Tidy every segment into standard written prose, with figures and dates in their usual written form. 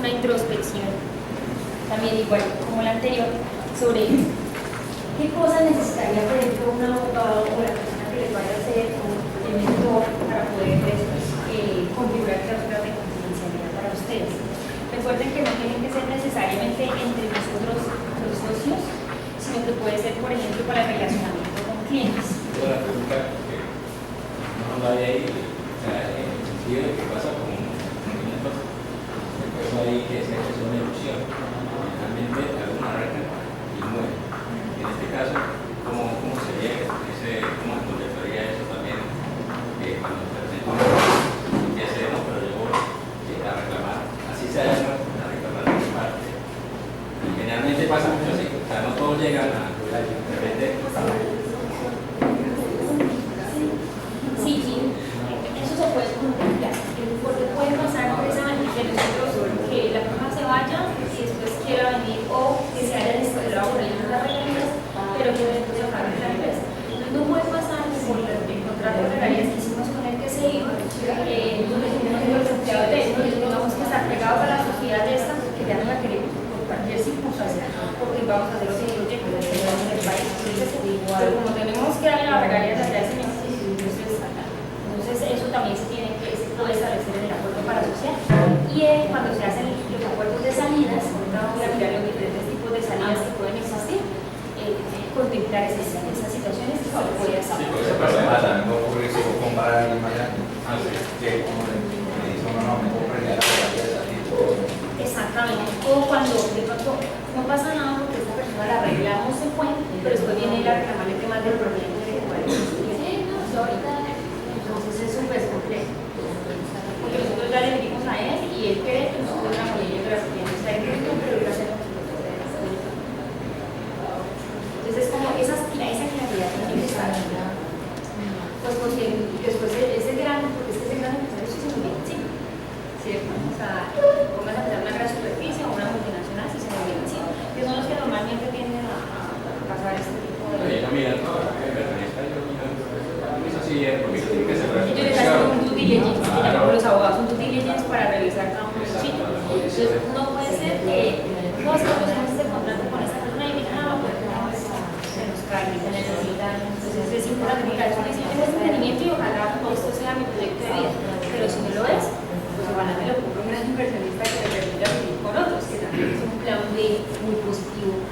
una introspección, también igual como la anterior, sobre qué cosas necesitaría, por ejemplo, un abogado o la persona que les vaya a hacer el mentor para poder después configurar cláusulas de confidencialidad para ustedes. Recuerden que no tienen que ser necesariamente entre nosotros los socios, sino que puede ser, por ejemplo, para el relacionamiento con clientes. La pregunta que no la hay ahí, en el sentido de que pasa con movimientos, después hay que se hace una erupción, realmente alguna arranca y muere. En este caso, ¿cómo sería cómo contemplaría eso también? Cuando presento que hacemos, pero luego llega a reclamar, así se llama, a reclamar de parte. Y generalmente pasa mucho así, o sea, no todos llegan a de repente. Sí, eso se puede contemplar, porque puede pasar precisamente que nosotros, que la persona se vaya y después quiera venir, o que se haya desesperado por el las regalías, pero que después se acabe la empresa. Entonces no puede pasar que por el contrato de regalías que hicimos con el que se iba, los empleados de esto, tengamos que estar pegados a la sociedad de esta, que ya no la queremos por cualquier circunstancia, porque vamos a hacer lo que digo, que en el país. Pero como tenemos que darle las regalías a ese mes, entonces eso también se puede establecer en el acuerdo para asociar. Y cuando se hacen los acuerdos de salidas, vamos a mirar los diferentes tipos de salidas que pueden existir, contemplar esas situaciones que se puede hacer. Sí, porque esa persona también puede ocurrir si vos compras a alguien más grande, que como le dice uno, no, me compra ya la regalía de salir. Exactamente. O cuando de pronto no pasa nada porque esta persona la arreglamos, se fue, pero después viene a reclamarle temas del proyecto de que puede decir, no, yo ahorita. Entonces es súper complejo. Porque nosotros ya le dijimos a él y él cree que nosotros la mayoría de las clientes está en grupo, pero él hace lo que nosotros debemos hacer. Entonces es como esa claridad tiene que estar. Pues porque después ese grano, porque es que ese grano empresario sí se nos viene encima, ¿cierto? O sea, pongan a tener una gran superficie o una multinacional si se nos viene encima, que son los que normalmente tienden a pasar este tipo de... Oye, no, mira, no, es así, porque tiene que ser Ellos les hacen un due diligence, que llamamos los abogados, un due diligence para revisar cada uno de los sitios. Entonces, no puede ser que no estamos en este contrato con esta persona y digan, no, pues no, se nos cae, se necesitan. Entonces, es importante que cada uno tenga ese entendimiento y ojalá esto sea mi proyecto de vida. Pero si no lo es, pues ojalá me lo compre un gran inversionista que me permita vivir con otros, que también es un plan B muy positivo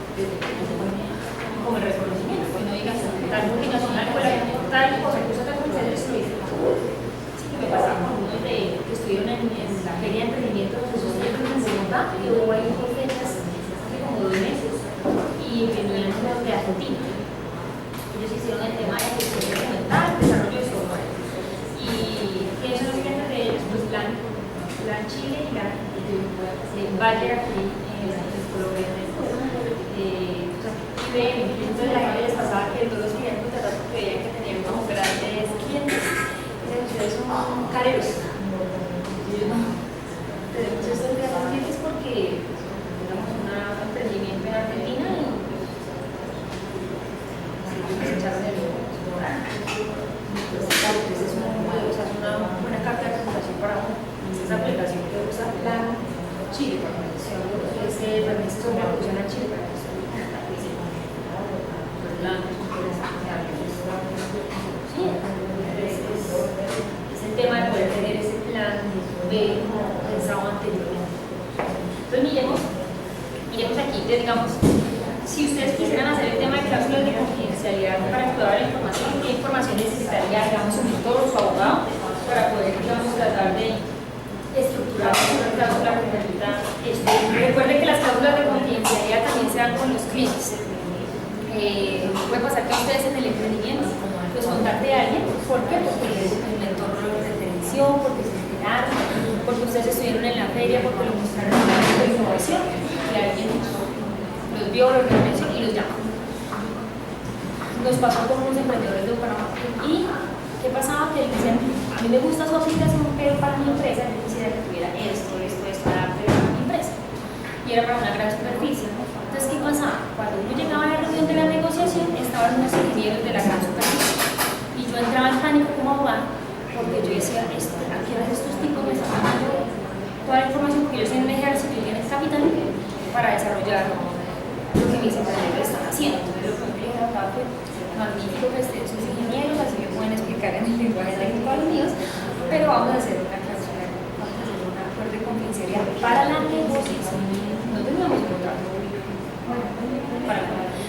como el reconocimiento. Que no digas, tal multinacional, con la tal cosa, incluso tal cosa, eso lo hice. Sí, que me pasaba con unos que estuvieron en la feria de emprendimiento de sus clientes en Bogotá, y hubo ahí por fechas hace como 2 meses, y venían de Argentina. Ellos hicieron el tema de gestión documental, desarrollo de software. Y ¿quiénes son los clientes de ellos? Pues Plan Chile y Plan Bayer aquí en Colombia. Entonces la gente les pasaba que todos los clientes de rato creían que tenían como grandes clientes. Ustedes son careros. Tenemos estos grandes clientes porque tenemos un emprendimiento en Argentina y se echaron el entonces es una buena carta de presentación para uno. Esta aplicación que usa Plan Chile, ese permiso sobre la producción a Chile. Sí, es el tema de poder tener ese plan B como pensado anteriormente. Entonces miremos aquí, digamos, si ustedes quisieran hacer el tema de cláusulas de confidencialidad para explorar la información, ¿qué información necesitaría, digamos, un tutor o su abogado para poder, digamos, tratar de estructurar una cláusula que permita esto? Recuerden que las cláusulas de confidencialidad también se dan con los clientes. Puede pasar que ustedes en el emprendimiento los contacte a alguien. ¿Por qué? Porque el entorno de televisión, porque se enteraron, porque ustedes estuvieron en la feria, porque lo mostraron en la información y alguien los vio, los reconoció y los llamó. Nos pasó con unos emprendedores de Bucaramanga. ¿Y qué pasaba? Que decían, a mí me gusta su aplicación, pero para mi empresa yo quisiera que tuviera esto, para mi empresa. Y era para una gran superficie. Entonces, ¿qué pasaba? Cuando uno llegaba a la reunión de la negociación, estaban unos ingenieros de la gran superficie. Y yo entraba en pánico como abogado, porque yo decía, ¿a qué hora estos tipos me están dando toda la información? Porque yo soy un ejército y para desarrollar lo que mis ingenieros están haciendo. Entonces, lo que me dijeron acá fue magnífico que estén sus ingenieros, así me pueden explicar en el lenguaje técnico a los míos, pero vamos a hacer una cláusula, vamos a hacer un acuerdo de confidencialidad para la negociación. No teníamos un contrato.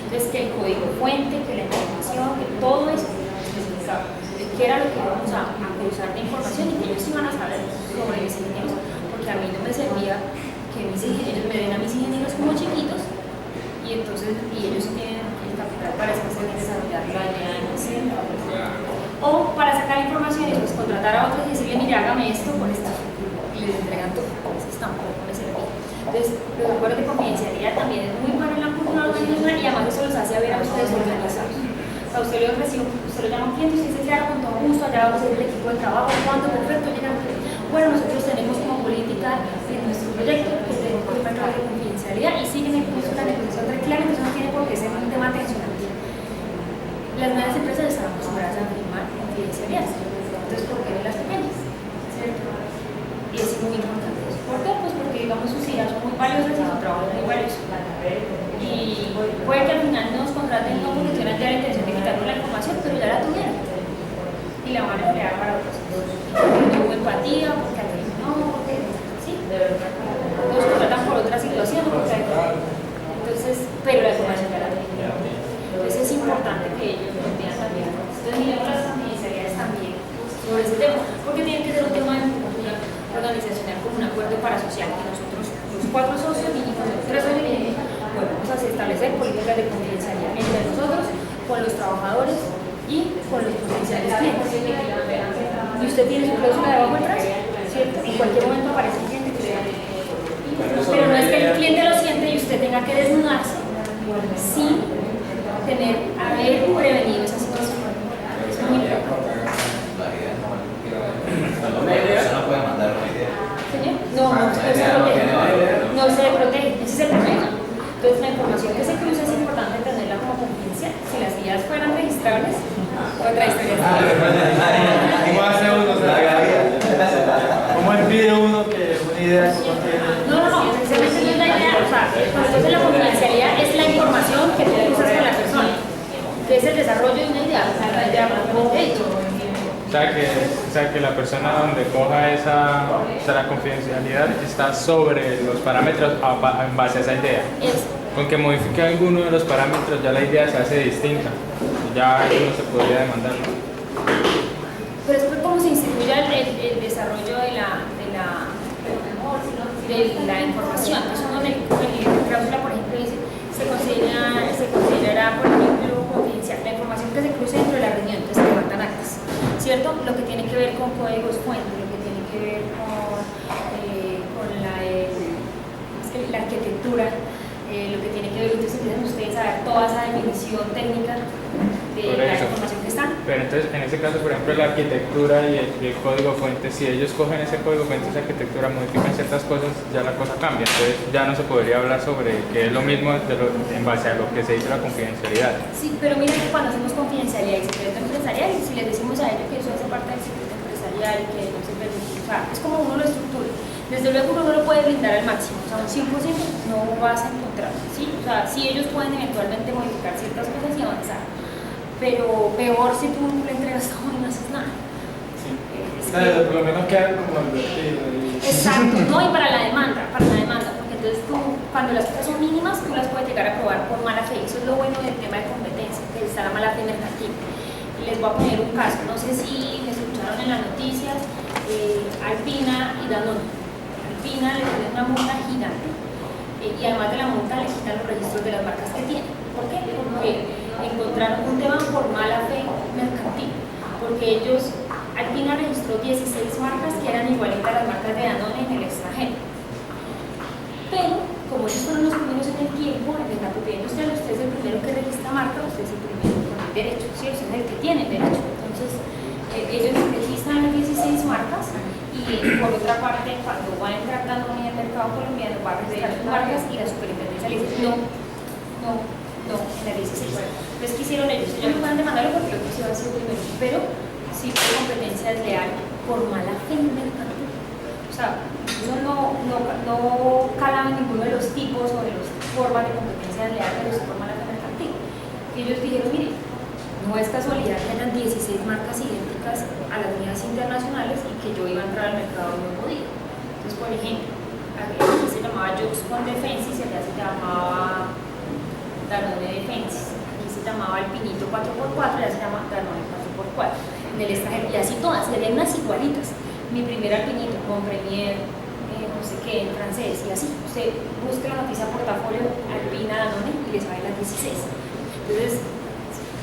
Entonces, que el código fuente, que la información, que todo eso especificado, que era lo que íbamos a cruzar de información y que ellos iban a saber sobre mis ingenieros, porque a mí no me servía que mis ingenieros me den a mis ingenieros como chiquitos y entonces ellos tienen el capital para desarrollar la idea de o para sacar información y después contratar a otros y decirle, mire, hágame esto por esto y les entregan todo. Entonces tampoco me servía. Entonces, los acuerdos de confidencialidad también es muy bueno en la cultura organizacional y además eso los hace ver a ustedes organizados. O sea, usted le ofreció, usted lo llama a un cliente, usted se queda con todo gusto, allá vamos a ir el equipo de trabajo, cuánto, perfecto, llegan. Bueno, nosotros tenemos como política en nuestro proyecto que tenemos un acuerdo de confidencialidad y siguen en curso la negociación tranquila, que eso no tiene por qué ser un tema tensionante. Las nuevas empresas están acostumbradas a firmar confidencialidad, entonces, ¿por qué no las pequeñas? ¿Cierto? Y es muy importante eso. ¿Por qué? Pues porque, digamos, sus ideas son muy valiosas y su trabajo es muy valioso. Y puede que al final nos contraten no porque tuvieran ya la intención de quitarnos la información, pero ya la tuvieron. Y la van a emplear para otras cosas. Porque no hubo empatía, porque alguien no, porque sí, nos contratan por otra situación, porque hay... Entonces, pero la información ya la tienen. Entonces es importante que ellos lo vean también. Entonces, miremos las confidencialidades también sobre ese tema, porque tiene que ser un tema de cultura organizacional como un acuerdo parasocial que nosotros, los 4 socios y los 3 socios, podemos establecer políticas de confidencialidad entre nosotros, con los trabajadores y con los potenciales clientes. Y usted tiene su cláusula de abajo atrás, ¿cierto? En cualquier momento aparece el cliente que usted... Pero no es que el cliente lo siente y usted tenga que desnudarse sin haber prevenido esa situación. Es muy importante. La persona puede mandar una idea. ¿Señor? No se protege. No se protege. Ese es el problema. Entonces, la información que se cruza es importante tenerla como confidencial. Si las ideas fueran registrables, otra historia. ¿Cómo hace uno? ¿Cómo impide uno que una idea se contiene? No, precisamente no es la idea. O sea, entonces la confidencialidad es la información que tú cruzas con la persona, que es el desarrollo de una idea. O sea, la idea como he dicho. O sea que la persona donde coja la confidencialidad está sobre los parámetros en base a esa idea. Con que modifique alguno de los parámetros ya la idea se hace distinta. Ya eso no se podría demandar. Pero es como se instituye el desarrollo de la información. Entonces uno en la cláusula, por ejemplo, dice se considerará, por ejemplo, confidencial la información que se cruce dentro de la reunión, entonces se levantan actas, ¿cierto? Lo que tiene que ver con códigos fuentes, lo que tiene que ver con la arquitectura, lo que tiene que ver, entonces empiezan ustedes a ver toda esa definición técnica de la información que está. Pero entonces, en ese caso, por ejemplo, la arquitectura y el código fuente, si ellos cogen ese código fuente, esa arquitectura, modifican ciertas cosas, ya la cosa cambia. Entonces ya no se podría hablar sobre que es lo mismo en base a lo que se dice la confidencialidad. Sí, pero miren que cuando hacemos confidencialidad y secreto empresarial, si les decimos a ellos que eso hace parte del secreto empresarial y que no se permite, o sea, es como uno lo estructura. Desde luego uno no lo puede brindar al máximo, o sea, un 100% no vas a encontrar, ¿sí? O sea, sí ellos pueden eventualmente modificar ciertas cosas y avanzar, pero peor si tú le entregas todo y no haces nada. Sí. Por lo menos queda como advertido. Exacto, no, y para la demanda, porque entonces tú, cuando las cosas son mínimas, tú las puedes llegar a probar por mala fe. Eso es lo bueno del tema de competencia, que está la mala fe mercantil. Y les voy a poner un caso, no sé si me escucharon en las noticias, Alpina y Danone. Alpina le ponen una multa gigante y además de la multa le quitan los registros de las marcas que tienen. ¿Por qué? Porque encontraron un tema por mala fe mercantil, porque Alpina registró 16 marcas que eran igualitas a las marcas de Danone en el extranjero. Pero, como ellos fueron los primeros en el tiempo, en la propiedad industrial, usted es el primero que registra marca, usted es el primero con el derecho, ¿sí? Usted es el que tiene el derecho. Entonces, ellos registran las 16 marcas y, por otra parte, cuando va a entrar Danone en el mercado colombiano, va a registrar sus marcas y la superintendencia le dice no, en la 16. Entonces, ¿qué hicieron ellos? Ellos no pueden demandarlo porque lo que se va a hacer primero, pero sí por competencia desleal, por mala fe mercantil. O sea, eso no calaba en ninguno de los los tipos o de las formas de competencia leal que los forma la fe mercantil. Y ellos dijeron, mire, no es casualidad que hayan 16 marcas idénticas a las mías internacionales y que yo iba a entrar al mercado y no podía. Entonces, por ejemplo, aquí se llamaba Joxcon Defensis y allá se llamaba Danone Defensis. Aquí se llamaba Alpinito 4x4 y allá se llama Danone 4x4. En el extranjero, y así todas, se ven unas igualitas. Mi primer Alpinito con Premier, no sé qué, en francés, y así. Usted busca la noticia portafolio Alpina Danone y le sale las 16. Entonces,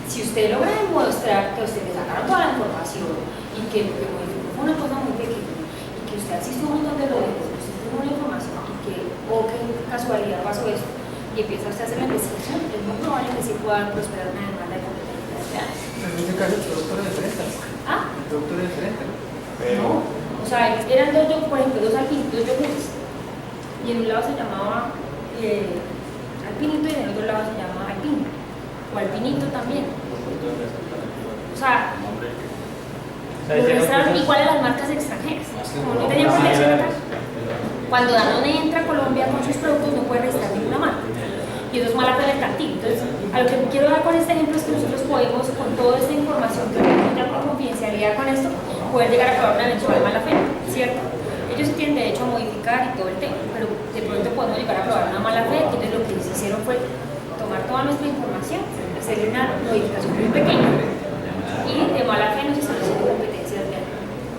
si usted logra demostrar que a usted le sacaron toda la información y que lo que modificó fue una cosa muy pequeña y que usted asistió a un montón de logros, usted tuvo una información y que, qué casualidad pasó esto, y empieza usted a hacer la investigación, es muy probable que sí pueda prosperar una demanda de competencia. En este caso el producto es diferente. ¿Ah? El producto es diferente, ¿no? No, o sea, eran dos, por ejemplo, dos alpinitos, dos yogures, y en un lado se llamaba alpinito y en el otro lado se llama alpino, o alpinito también. O sea, registraron igual a las marcas extranjeras. Como no tenía protección acá, cuando Danone entra a Colombia con sus productos no puede registrar ninguna marca. Y eso es mala fe mercantil. Entonces, a lo que quiero dar con este ejemplo es que nosotros podemos, con toda esta información que tenemos ya con confidencialidad con esto, poder llegar a probar una eventual mala fe, ¿cierto? Ellos tienen derecho a modificar y todo el tema, pero de pronto podemos llegar a probar una mala fe. Entonces, lo que ellos hicieron fue tomar toda nuestra información, hacer una modificación muy pequeña y de mala fe nos están haciendo competencias de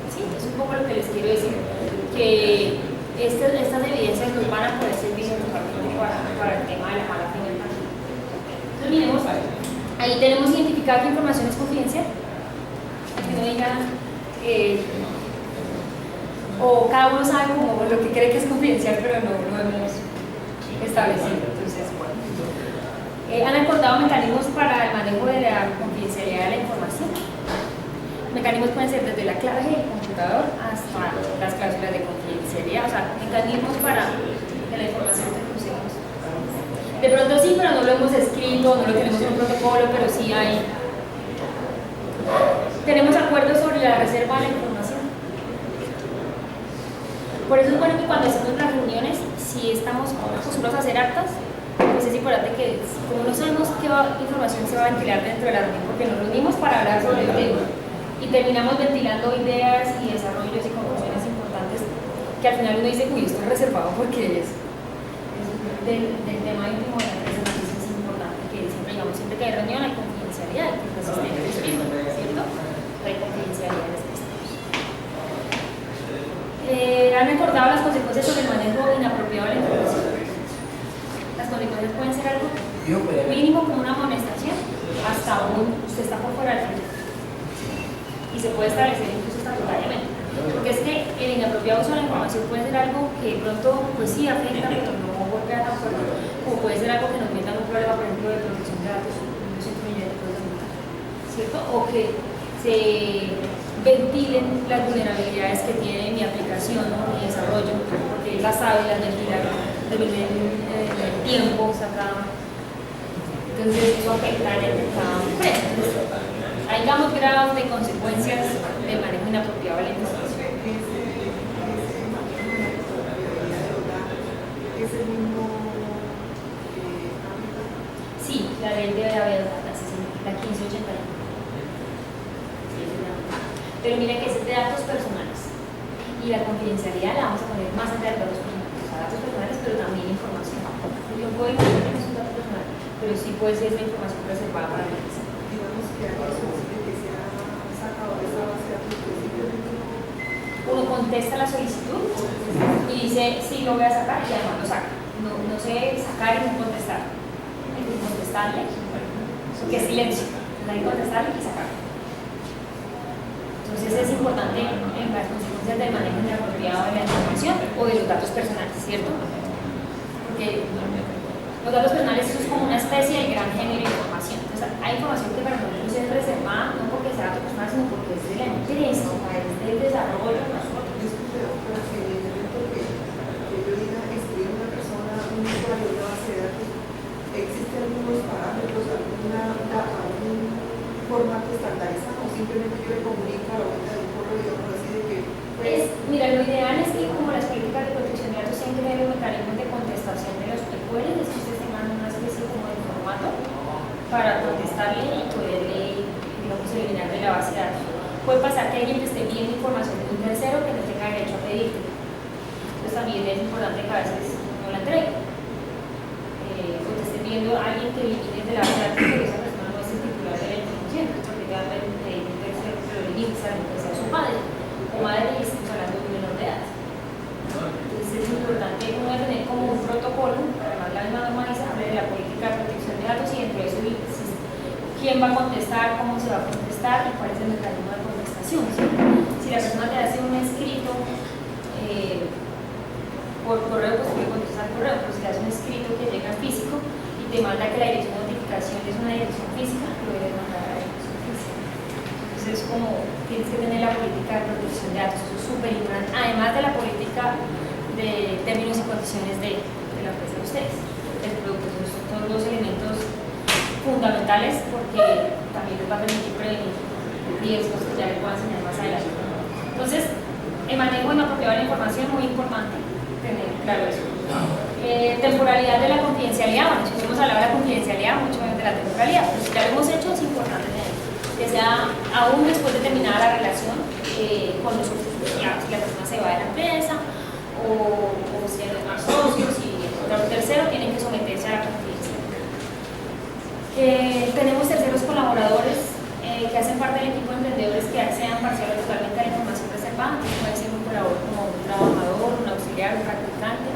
¿sí? Es un poco lo que les quiero decir, que estas evidencias nos van a poder servir para el tema de la mala fe en el país. Entonces miremos, ahí tenemos identificado qué información es confidencial, que no digan o cada uno sabe como lo que cree que es confidencial, pero no lo hemos establecido. Entonces, bueno. Han acordado mecanismos para el manejo de la confidencialidad de la información. Mecanismos pueden ser desde la clave del computador hasta las cláusulas de confidencialidad, o sea, mecanismos para que la información que crucemos. De pronto sí, pero no lo hemos escrito, no lo tenemos en un protocolo, pero sí hay. Tenemos acuerdos sobre la reserva de la información. Por eso es bueno que cuando hacemos las reuniones, si estamos acostumbrados a hacer actas, pues es importante que, como no sabemos qué información se va a ventilar dentro de la reunión, porque nos reunimos para hablar sobre el tema y terminamos ventilando ideas y desarrollos y conclusiones importantes que al final uno dice, uy, esto es reservado porque es del tema íntimo de la empresa. Entonces es importante que siempre, digamos, siempre que hay reunión hay confidencialidad, que los asistentes firman, ¿cierto? Hay confidencialidad en este han acordado las consecuencias sobre el manejo inapropiado de la información. Las consecuencias pueden ser algo mínimo como una amonestación hasta usted está por fuera del proyecto y se puede establecer incluso estatutariamente, porque es que el inapropiado uso de la información puede ser algo que de pronto pues sí afecta pero no golpea tan fuerte, como puede ser algo que nos meta en un problema, por ejemplo, de protección de datos, unos 100 millones de pesos, ¿cierto? O que se ventilen las vulnerabilidades que tiene mi aplicación, ¿no? Mi desarrollo, porque él las sabe, las ventilar el tiempo sacado. Entonces eso afecta al mercado empresa. Hay digamos grados de consecuencias de manejo inapropiado de la información. ¿Es el mismo Sí, la ley de habeas data, la 1581. Pero mira que es de datos personales y la confidencialidad la vamos a poner más allá de datos personales, o sea, datos personales pero también información. Yo puedo imaginar que no es un dato personal, pero sí puede ser una información reservada para la empresa. digamos que algo que se ha sacado de esa base de datos específicamente? Uno contesta la solicitud y dice sí lo voy a sacar y además lo saca. No sé sacar y no contestar. Hay que contestarle, porque es silencio. Hay que contestarle y sacar. Entonces es importante en las consecuencias del manejo inapropiado de la información o de los datos personales, ¿cierto? Porque los datos personales eso es como una especie de gran género de información. Entonces hay información que para nosotros es reservada, no porque sea dato personal, sino porque es de la empresa, o sea, es del desarrollo de nosotros. Pero para que en el momento que yo diga escribir una persona, un usuario de base de datos, ¿existen algunos parámetros, algún formato estandarizado o simplemente yo le comunico a la vuelta de un correo y así de que Mira, lo ideal es que como las políticas de protección de datos tienen que tener los mecanismos de contestación de los quitarle y poderle, digamos, eliminar de la base de datos. Puede pasar que alguien te esté pidiendo información de un tercero que no tenga derecho a pedirte. Entonces también es importante que a veces no la entregue. O te esté pidiendo a alguien que elimines de la base de datos, pero esa persona no es el titular del 20%, porque te va a pedir un tercero que lo elimines, a que sea su padre o madre, y estamos hablando de un menor de edad. Entonces es importante uno tener como un protocolo, además la misma norma dice, habla de la política de protección de datos y dentro de eso quién va a contestar, cómo se va a contestar y cuál es el mecanismo de contestación. Si la persona te hace un escrito por correo, pues puede contestar correo, pero si le hace un escrito que llega físico y te manda que la dirección de notificación es una dirección física, lo debes mandar a la dirección física. Entonces es como tienes que tener la política de protección de datos, eso es súper importante, además de la política de términos y condiciones de la empresa de ustedes, del producto. Esos son dos elementos fundamentales porque también les va a permitir prevenir riesgos que ya les voy a enseñar más adelante. Entonces, el manejo inapropiado de la información es muy importante tener claro eso. Temporalidad de la confidencialidad, bueno, si hemos hablado de la confidencialidad, mucho de la temporalidad, pero si ya lo hemos hecho, es importante tener, que sea aún después de terminada la relación con los asociados, si la persona se va de la empresa o si hay demás socios y los terceros tienen que someterse a la confidencialidad. Tenemos terceros colaboradores que hacen parte del equipo de emprendedores que accedan parcial o totalmente a la información reservada, que puede ser un colaborador como un trabajador, un auxiliar, un practicante,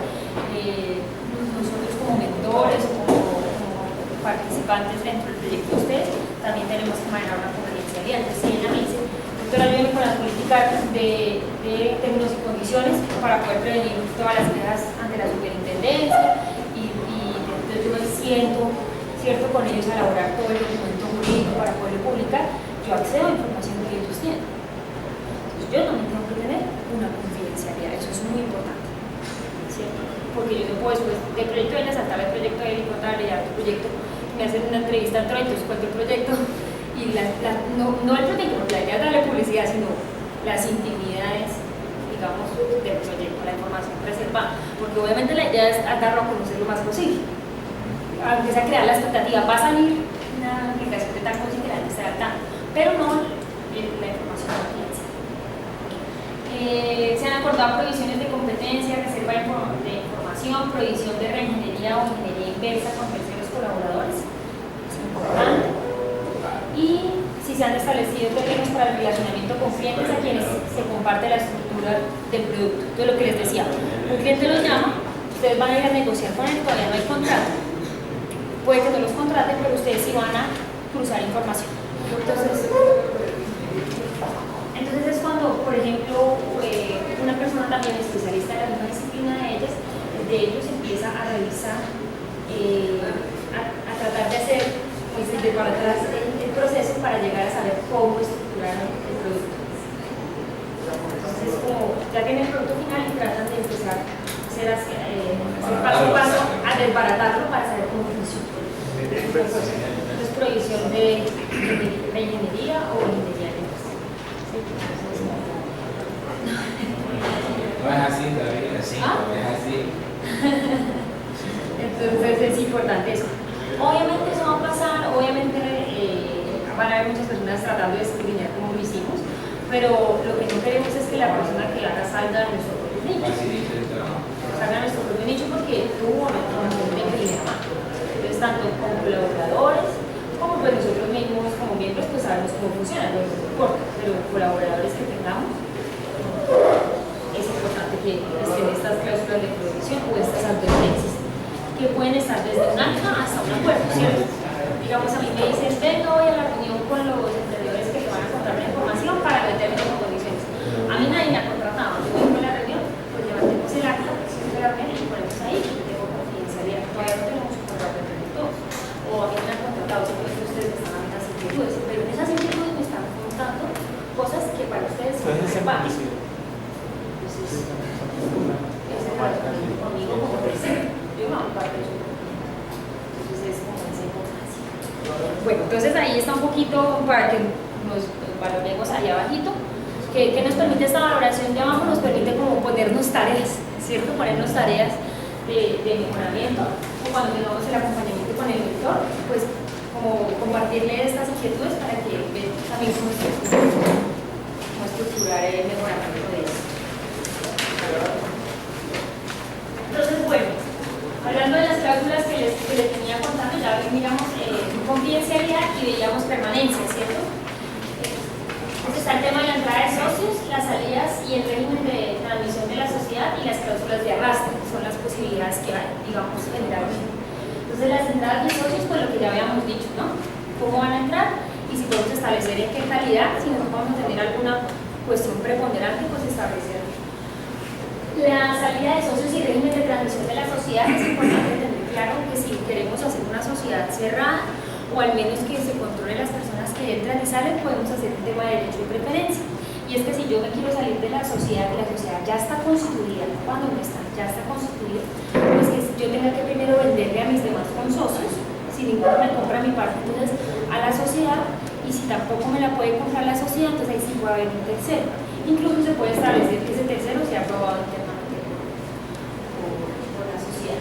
nosotros como mentores o como participantes dentro del proyecto de ustedes, también tenemos que manejar una confidencialidad. Entonces, si ella me dice, doctora, ayúdeme con las políticas de términos y condiciones para poder prevenir todas las quejas ante la superintendencia y entonces yo me siento cierto con ellos a elaborar todo el documento jurídico para poderlo publicar, yo accedo a información que ellos tienen. Entonces yo también tengo que tener una confidencialidad, eso es muy importante, ¿cierto? Porque yo no puedo después del proyecto de ella saltar el proyecto de él y contarle ya tu proyecto, me hacen una entrevista dentro, entonces cuento el proyecto y no el proyecto, porque la idea es darle publicidad, sino las intimidades, digamos, del proyecto, la información reservada, porque obviamente la idea es darlo a conocer lo más posible. Aunque sea crear la expectativa, va a salir una aplicación de tal cosa y que la gente esté al tanto, pero no la información confidencial. Se han acordado prohibiciones de competencia, reserva de información, prohibición de reingeniería o ingeniería inversa con terceros colaboradores, es importante. Y si se han establecido términos para el relacionamiento con clientes a quienes se comparte la estructura del producto. Entonces, lo que les decía, un cliente los llama, ustedes van a ir a negociar con él, todavía no hay contrato. Puede que no los contraten, pero ustedes sí van a cruzar información. Entonces es cuando, por ejemplo, una persona también especialista en la misma disciplina de ellos empieza a revisar, a tratar de hacer, pues, de para atrás el proceso para llegar a saber cómo estructurar el producto. Entonces, como ya tienen el producto final y tratan de empezar a hacer paso a paso, a desbaratarlo para saber cómo funciona. Entonces, provisión de ingeniería o ingeniería de No es así, David, es así, es así. Entonces es importante eso. Obviamente eso va a pasar, obviamente van a haber muchas personas tratando de escudriñar como lo hicimos, pero lo que no queremos es que la persona que haga salga de nuestro propio nicho. Salga de nuestro propio nicho porque tuvo o no tuvo una primera mano. Entonces, tanto como colaboradores, como pues nosotros mismos como miembros, pues sabemos cómo funciona, no importa, pero colaboradores que tengamos, es importante que estén estas cláusulas de producción o estas advertencias, que pueden estar desde un acta hasta un acuerdo, ¿cierto? Digamos, a mí me dicen, venga hoy a la reunión con los emprendedores que te van a contar la información para ver términos y condiciones. A mí nadie me ha contratado, yo voy a la reunión, pues levantemos el acta, de la reunión y ponemos ahí, que tengo confidencialidad, todavía no tenemos un contrato de todos, o a mí me han contratado, simplemente ustedes me están dando las inquietudes, pero en esas inquietudes me están contando cosas que para ustedes son reservadas. Conmigo como tercero, yo no hago parte de su propiedad. Entonces es como esa importancia. Bueno, entonces ahí está un poquito para que nos valoremos ahí abajito. Que nos permite esta valoración de abajo, nos permite como ponernos tareas, ¿cierto? Ponernos tareas de mejoramiento, o cuando tengamos el acompañamiento con el mentor, pues como compartirle estas inquietudes para que vean también cómo estructurar el mejoramiento de eso. Entonces, bueno, hablando de las cláusulas que les venía contando, ya miramos confidencialidad y veíamos permanencia, ¿cierto? Entonces está el tema de la entrada de socios, las salidas y el régimen de transmisión de la sociedad y las cláusulas de arrastre, que son las posibilidades que hay, digamos, generalmente. Entonces las entradas de socios, pues lo que ya habíamos dicho, ¿no? ¿Cómo van a entrar? Y si podemos establecer en qué calidad, si no podemos tener alguna cuestión preponderante, pues establecer. La salida de socios y régimen de transmisión de la sociedad es importante tener claro que si queremos hacer una sociedad cerrada o al menos que se controle las personas que entran y salen, podemos hacer un tema de derecho de preferencia. Y es que si yo me quiero salir de la sociedad ya está constituida, cuando no está, ya está constituida, pues que yo tenga que primero venderle a mis demás consocios, si ninguno me compra mi parte, entonces a la sociedad, y si tampoco me la puede comprar la sociedad, entonces ahí sí puede haber un tercero. Incluso se puede establecer que ese tercero sea aprobado internamente por la sociedad.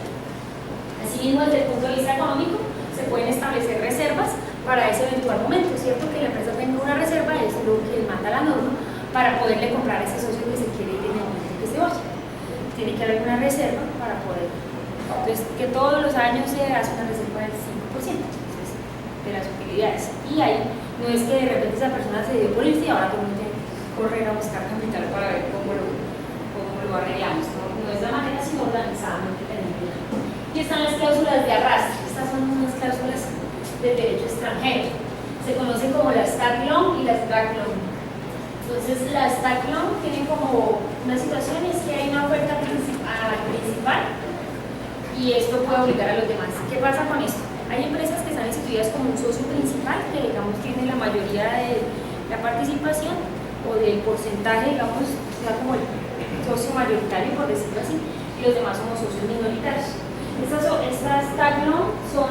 Asimismo, desde el punto de vista económico, se pueden establecer reservas para ese eventual momento, ¿cierto? Que la empresa tenga una reserva, es lo que manda la norma, para poderle comprar a ese socio que se quiere ir en el momento que se vaya. Tiene que haber una reserva para poder. Entonces, que todos los años se hace una reserva del 5% entonces, de las utilidades. Y ahí no es que de repente esa persona se dio por irse y ahora todo el mundo tiene que correr a buscar capital para ver cómo lo arreglamos. No es la manera, sino organizadamente teniendo. Y están las cláusulas de arrastre. Estas son unas cláusulas del derecho extranjero. Se conocen como las tag long y las drag long. Entonces, las tag long tienen como una situación, es que hay una oferta principal y esto puede obligar a los demás. ¿Qué pasa con esto? Hay empresas que están instituidas como un socio principal, que digamos tiene la mayoría de la participación o del porcentaje, digamos, sea como el socio mayoritario, por decirlo así, y los demás somos socios minoritarios. Estas tag long son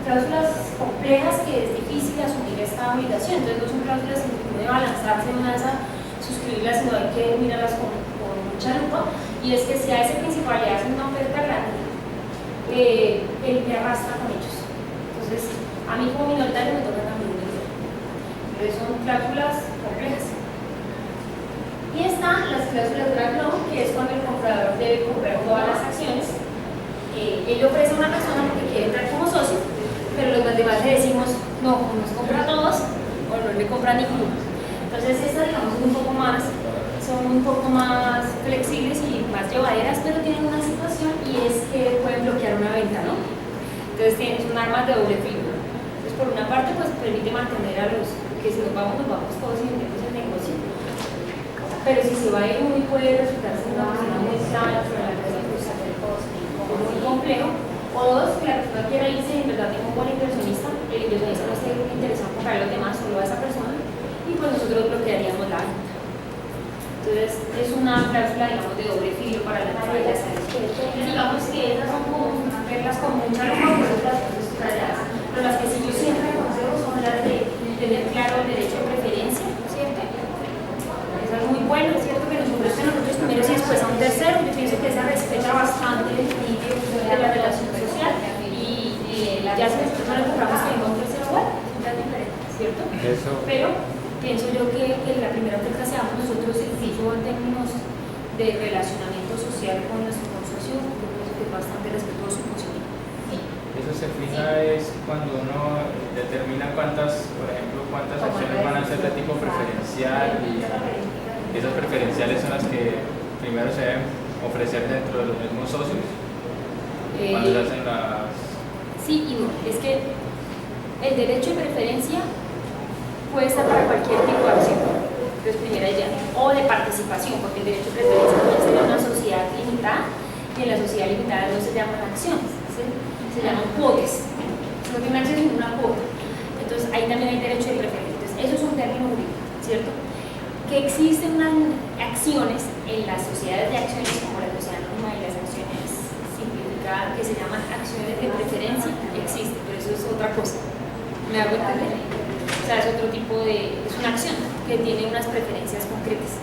cláusulas complejas que es difícil asumir esta obligación, entonces no son cláusulas que uno debe lanzarse una vez a suscribirlas, sino hay que mirarlas con mucha lupa, y es que si a ese principal le hacen una oferta grande, él me arrastra con ellos. Entonces, a mí como minoritario me toca también vender. Entonces son cláusulas complejas. Y están las cláusulas drag long, que es cuando el comprador debe comprar todas las acciones. Él le ofrece a una persona porque quiere entrar como socio, pero los demás le decimos, no, nos compra a todos o no le compra a ninguno. Entonces estas, digamos, son un poco más flexibles y más llevaderas, pero tienen una situación y es que pueden bloquear una venta, ¿no? Entonces son armas de doble filo. Entonces por una parte pues permite mantener a los que si nos vamos todos y vendemos el negocio, pero si se va a ir uno y puede resultar ser una persona muy extraña, muy complejo, o dos, que la persona quiera irse y en verdad tiene un buen inversionista, el inversionista no esté interesado en comprar a los demás, solo a esa persona, y pues nosotros bloquearíamos la venta. Entonces es una cláusula, digamos, de doble filo para la naturaleza. Digamos que esas son como reglas con mucha lupa, por otras subrayadas, pero las que sí yo siempre aconsejo son las de tener claro el derecho de preferencia, ¿cierto? Eso es muy bueno, es cierto que nos ofrecen a nosotros primero y después a un tercero. Yo pienso que esa respeta bastante el equilibrio de la relación social y ya si nosotros no le compramos que venga un tercero, bueno, es diferente, ¿cierto? Eso. Pero pienso yo que la primera oferta seamos nosotros incluso en términos de relacionamiento social con nuestro consorcio, yo pienso que es bastante respetuoso y positivo. Eso se fija es cuando uno determina cuántas acciones van a ser de tipo preferencial, y esas preferenciales son las que primero se deben ofrecer dentro de los mismos socios cuando se hacen las... Sí y no, es que el derecho de preferencia puede estar para cualquier tipo de acción, entonces primera idea, o de participación, porque el derecho de preferencia puede ser una sociedad limitada y en la sociedad limitada no se llaman acciones, se llaman cuotas, no tiene una acción sino una cuota, entonces ahí también hay derecho de preferencia. Entonces eso es un término jurídico, ¿cierto? Que existen unas acciones en las sociedades de acciones como la sociedad normal y las acciones simplificadas que se llaman acciones de preferencia, existen, pero eso es otra cosa, ¿me hago entender? O sea, es otro tipo de, es una acción que tiene unas preferencias concretas,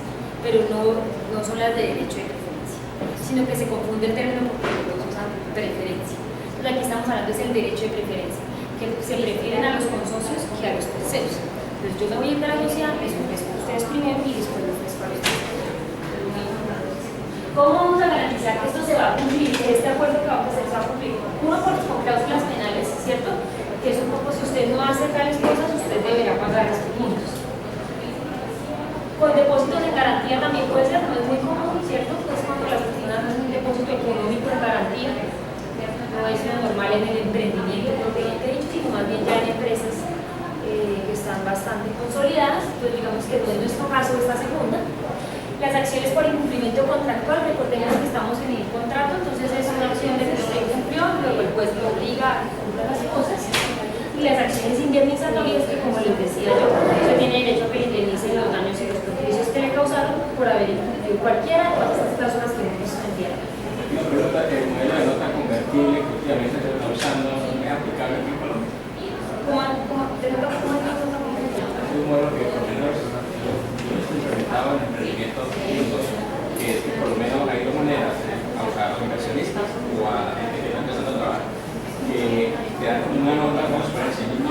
pero no son las de derecho de preferencia, sino que se confunde el término porque los dos usan preferencia. Entonces aquí estamos hablando es el derecho de preferencia, que se prefieren a los consocios que a los terceros. Entonces yo me voy a ir de la sociedad, les ofrezco a ustedes primero y después les ofrezco a los terceros. ¿Cómo vamos a garantizar que esto se va a cumplir, que este acuerdo que vamos a hacer se va a cumplir? Uno, con cláusulas penales, ¿cierto? Que es un poco, si usted no hace tales cosas, usted deberá pagar estos puntos. Con depósitos de garantía también puede ser, no es muy común, ¿cierto? Pues cuando las personas hacen un depósito económico en garantía, no es lo normal en el emprendimiento, propiamente dicho, sino más bien ya en empresas que están bastante consolidadas. Entonces digamos que no es nuestro caso esta segunda. Las acciones por incumplimiento contractual, recordemos que estamos en el contrato, entonces es una acción de que usted cumplió, luego el juez lo obliga a cumplir las cosas. Y las acciones indemnizatorias, que como les decía yo, usted tiene derecho a que le indemnicen los daños y los perjuicios que le causaron por haber incumplido cualquiera de todas estas cláusulas que hemos enviado. Una pregunta, el modelo de nota convertible que últimamente se está usando es aplicable aquí en Colombia. ¿Cómo es la nota convertible? Es un modelo que por lo menos yo estoy implementado en emprendimientos juntos, que es que por lo menos hay dos maneras, a los inversionistas o a la gente que está empezando a trabajar, que te dan una nota, vamos a poner $100,000,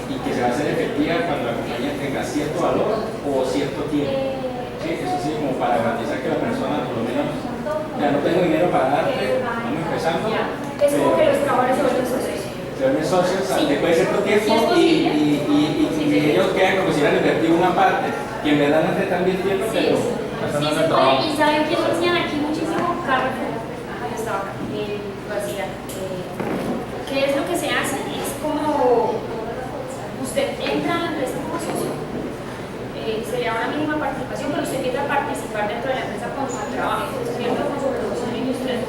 y que se va a hacer efectiva cuando la compañía tenga cierto valor o cierto tiempo. Sí, eso sí, como para garantizar que la persona por lo menos, ya no tengo dinero para darte, vamos empezando. Es como que los trabajadores se vuelven socios. Se vuelven socios después de cierto tiempo Sí, y ellos quedan como si hubieran invertido una parte, que en verdad no esté tan bien tiempo, pero Sí se puede, y saben que lo hacían aquí muchísimo, Carrefour, estaba acá, vacía. ¿Qué es lo que se hace? Es como usted entra a la empresa como socio, se le da una mínima participación, pero usted empieza a participar dentro de la empresa con su trabajo, ¿cierto? Con su producción industrial.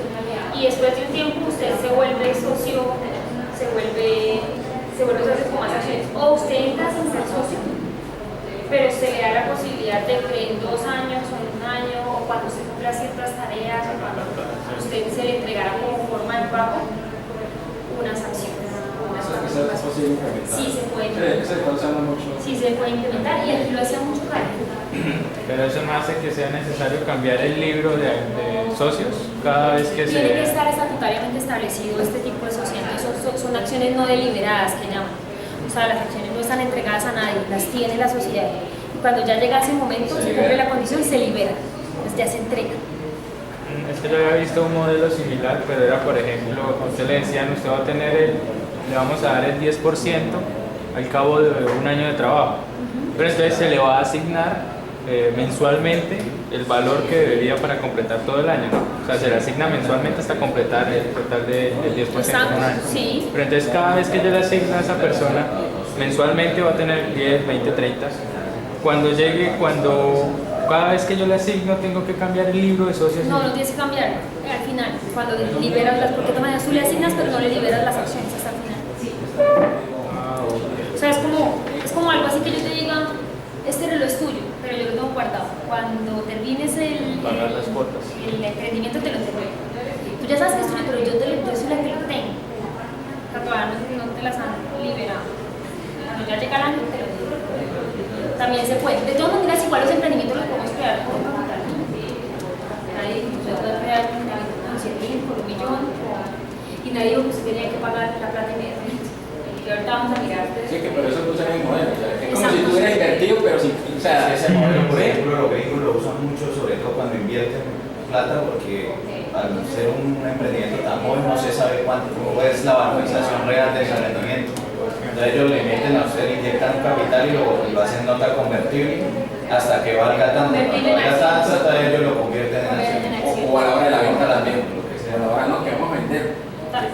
Y después de un tiempo usted se vuelve socio, se vuelve socio con más acciones. O usted entra sin ser socio, pero se le da la posibilidad de que en 2 años o en 1 año, o cuando se cumpla ciertas tareas, o cuando usted se le entregará como forma de pago unas acciones. eso es posible implementar. Sí se puede implementar. Se está usando mucho. Sí se puede implementar, y aquí lo hacía mucho Carrefour. Pero eso no hace que sea necesario cambiar el libro de socios cada vez que Tiene que se... estar estatutariamente establecido este tipo de sociedades, son acciones no deliberadas que llaman. O sea, las acciones no están entregadas a nadie, las tiene la sociedad. Y cuando ya llega ese momento, se cumple la condición, se libera, pues ya se entrega. Es que yo había visto un modelo similar, pero era, por ejemplo, a usted le decían, usted va a tener le vamos a dar el 10% al cabo de 1 año de trabajo. Pero entonces se le va a asignar mensualmente el valor que debería para completar todo el año, ¿no? O sea, se le asigna mensualmente hasta completar el total del 10% en un año. Sí. Pero entonces cada vez que yo le asigno a esa persona, mensualmente va a tener 10, 20, 30. Cada vez que yo le asigno tengo que cambiar el libro de socios. No, no tienes que cambiar al final, cuando liberas las, porque de todas maneras tú le asignas, pero no le liberas las acciones hasta el final. O sea, es como algo así que yo te diga, este reloj es tuyo, pero yo lo tengo guardado. Cuando termines Pagar las cuotas. el emprendimiento te lo entrego. Tú ya sabes que es tuyo, pero yo soy la que lo tengo. O sea, todavía no te las han liberado. Cuando ya llega el año, te lo digo. También se puede. De todas maneras, igual los emprendimientos los podemos crear por capital. Nadie dijo que usted puede crear un emprendimiento con 100.000, por 1 millón, y nadie dijo que usted tenía que pagar la plata inmediatamente. Y ahorita vamos a mirar. Sí, que por eso tú usas el modelo. O sea, es como si tú hubieras invertido, pero sin. O sea, Ese modelo, por ejemplo, los gringos lo usan mucho, sobre todo cuando invierten plata, porque al ser un emprendimiento tan joven no se sabe cuánto es la valorización real del rendimiento. Entonces ellos le meten a usted, le inyectan un capital y lo hacen nota convertible hasta que valga tanto. Cuando valga tanto, entonces ellos lo convierten en acción. o a la hora de la venta también, lo que sea. A la hora no, que vamos a vender.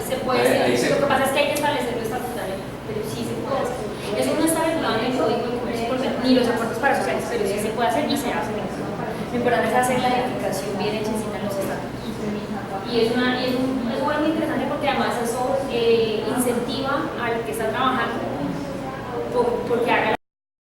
Se puede hacer. Lo que pasa es que hay que establecerlo estatutariamente, pero sí se puede hacer. Eso no está regulado en el Código de Comercio, ni los acuerdos para sociales, pero sí se puede hacer y se hace. Lo importante es hacer la edificación bien hechecita en los estatutos. Y es muy interesante porque además eso incentiva al que está trabajando porque haga